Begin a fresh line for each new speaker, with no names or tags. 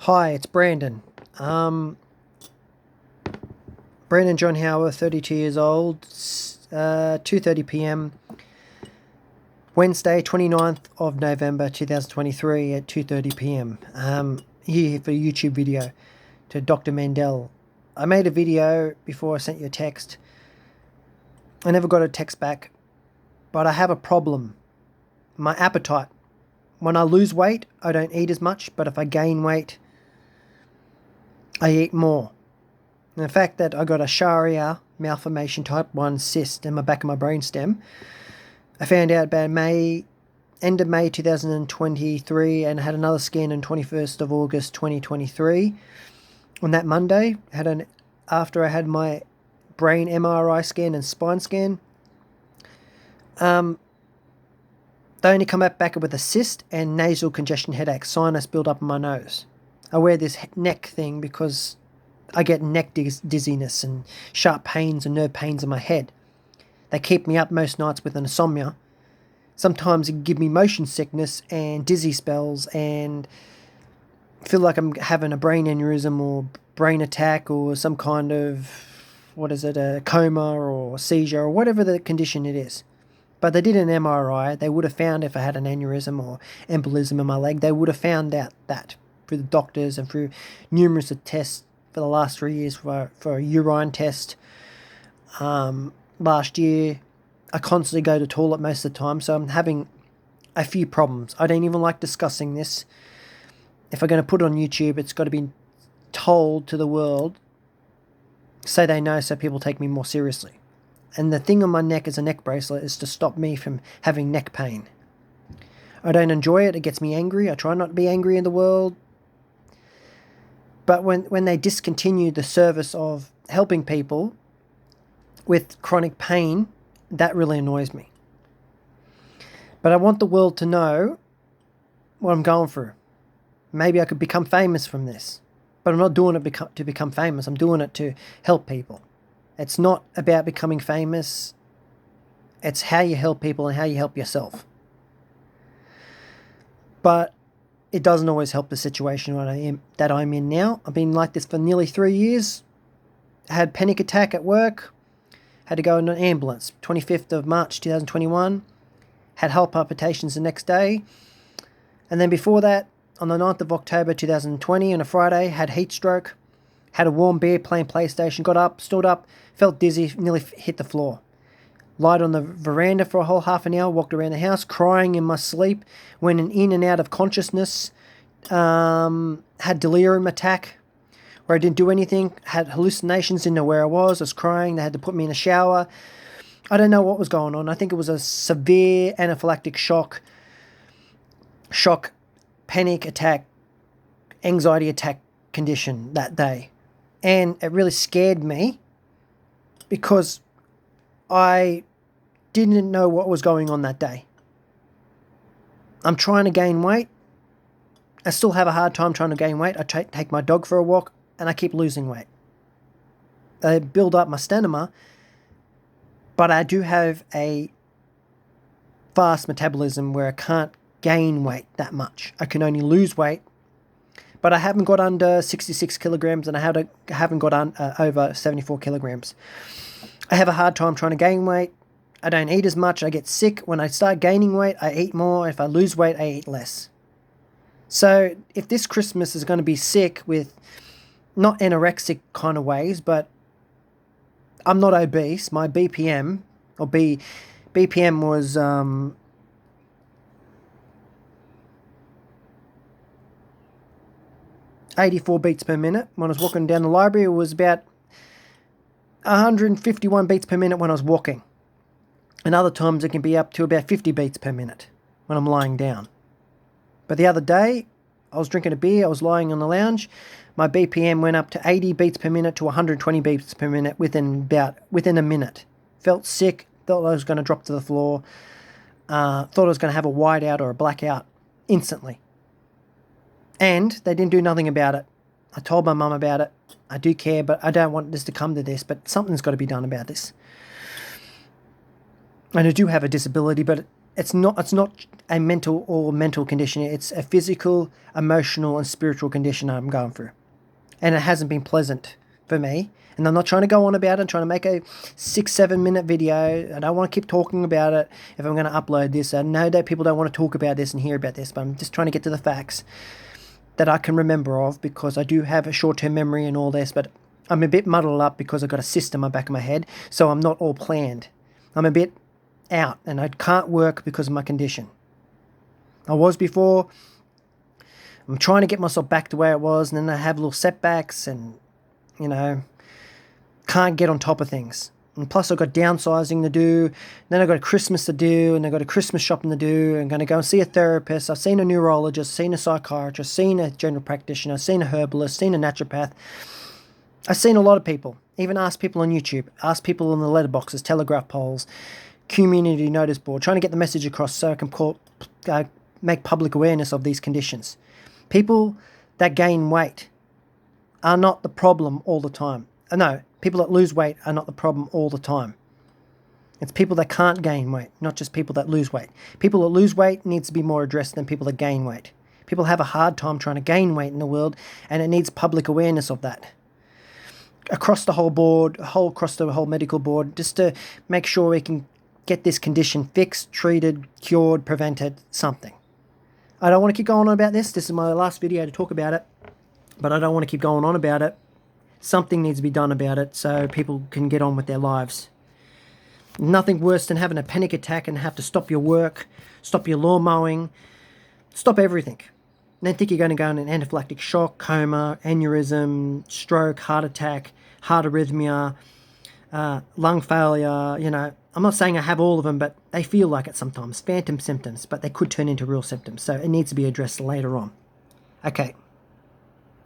Hi, it's Brandon. Brandon John Howard, 32 years old, 2:30 p.m. Wednesday, 29th of November 2023 at 2:30 p.m. Here for a YouTube video to Dr. Mandel. I made a video before I sent you a text. I never got a text back, but I have a problem. My appetite. When I lose weight, I don't eat as much, but if I gain weight, I eat more. And the fact that I got a Sharia malformation type 1 cyst in the back of my brainstem, I found out about end of May 2023 and had another scan on 21st of August 2023. On that Monday, after I had my brain MRI scan and spine scan, they only come back with a cyst and nasal congestion headache, sinus build up in my nose. I wear this neck thing because I get neck dizziness and sharp pains and nerve pains in my head. They keep me up most nights with insomnia. Sometimes it give me motion sickness and dizzy spells and feel like I'm having a brain aneurysm or brain attack or some kind of, a coma or seizure or whatever the condition it is. But they did an MRI. They would have found if I had an aneurysm or embolism in my leg. They would have found out that through the doctors and through numerous tests for the last 3 years for a urine test. Last year, I constantly go to the toilet most of the time, so I'm having a few problems. I don't even like discussing this. If I'm going to put it on YouTube, it's got to be told to the world so they know, so people take me more seriously. And the thing on my neck as a neck bracelet is to stop me from having neck pain. I don't enjoy it. It gets me angry. I try not to be angry in the world. But when they discontinue the service of helping people with chronic pain, that really annoys me. But I want the world to know what I'm going through. Maybe I could become famous from this. But I'm not doing it to become famous. I'm doing it to help people. It's not about becoming famous. It's how you help people and how you help yourself. But it doesn't always help the situation that I'm in now. I've been like this for nearly 3 years. I had a panic attack at work. Had to go in an ambulance. 25th of March 2021. Had heart palpitations the next day. And then before that, on the 9th of October 2020, on a Friday, had heat stroke. Had a warm beer playing PlayStation. Got up, stood up, felt dizzy, nearly hit the floor. Lied on the veranda for a whole half an hour, walked around the house, crying in my sleep, went in and out of consciousness, had delirium attack, where I didn't do anything, had hallucinations, didn't know where I was crying, they had to put me in a shower. I don't know what was going on. I think it was a severe anaphylactic shock, panic attack, anxiety attack condition that day. And it really scared me because I didn't know what was going on that day. I'm trying to gain weight. I still have a hard time trying to gain weight. I take my dog for a walk and I keep losing weight. I build up my stamina, but I do have a fast metabolism where I can't gain weight that much. I can only lose weight, but I haven't got under 66 kilograms and I haven't got over 74 kilograms. I have a hard time trying to gain weight. I don't eat as much. I get sick. When I start gaining weight, I eat more. If I lose weight, I eat less. So if this Christmas is going to be sick with not anorexic kind of ways, but I'm not obese. My BPM was 84 beats per minute. When I was walking down the library, it was about 151 beats per minute when I was walking. And other times it can be up to about 50 beats per minute when I'm lying down. But the other day, I was drinking a beer, I was lying on the lounge, my BPM went up to 80 beats per minute to 120 beats per minute within a minute. Felt sick, thought I was going to drop to the floor, thought I was going to have a whiteout or a blackout instantly. And they didn't do nothing about it. I told my mum about it. I do care, but I don't want this to come to this, but something's got to be done about this. And I do have a disability, but it's not a mental condition. It's a physical, emotional, and spiritual condition I'm going through, and it hasn't been pleasant for me. And I'm not trying to go on about it. I'm trying to make a 6-7 minute video. I don't want to keep talking about it if I'm going to upload this. I know that people don't want to talk about this and hear about this, but I'm just trying to get to the facts that I can remember of, because I do have a short-term memory and all this, but I'm a bit muddled up because I've got a cyst in my back of my head, so I'm not all planned. I'm a bit out, and I can't work because of my condition. I was before. I'm trying to get myself back to where it was, and then I have little setbacks and, can't get on top of things. And plus I've got downsizing to do, then I've got Christmas to do, and I've got a Christmas shopping to do. I'm going to go and see a therapist. I've seen a neurologist, seen a psychiatrist, seen a general practitioner, seen a herbalist, seen a naturopath. I've seen a lot of people, even asked people on YouTube, asked people in the letterboxes, telegraph polls, community notice board, trying to get the message across so I can make public awareness of these conditions. People that gain weight are not the problem all the time. No, people that lose weight are not the problem all the time. It's people that can't gain weight, not just people that lose weight. People that lose weight needs to be more addressed than people that gain weight. People have a hard time trying to gain weight in the world, and it needs public awareness of that. Across the whole board, across the whole medical board, just to make sure we can get this condition fixed, treated, cured, prevented, something. I don't want to keep going on about this. This is my last video to talk about it, but I don't want to keep going on about it. Something needs to be done about it so people can get on with their lives. Nothing worse than having a panic attack and have to stop your work, stop your lawn mowing, stop everything. And then think you're going to go in an anaphylactic shock, coma, aneurysm, stroke, heart attack, heart arrhythmia, lung failure. I'm not saying I have all of them, but they feel like it sometimes. Phantom symptoms, but they could turn into real symptoms. So it needs to be addressed later on. Okay.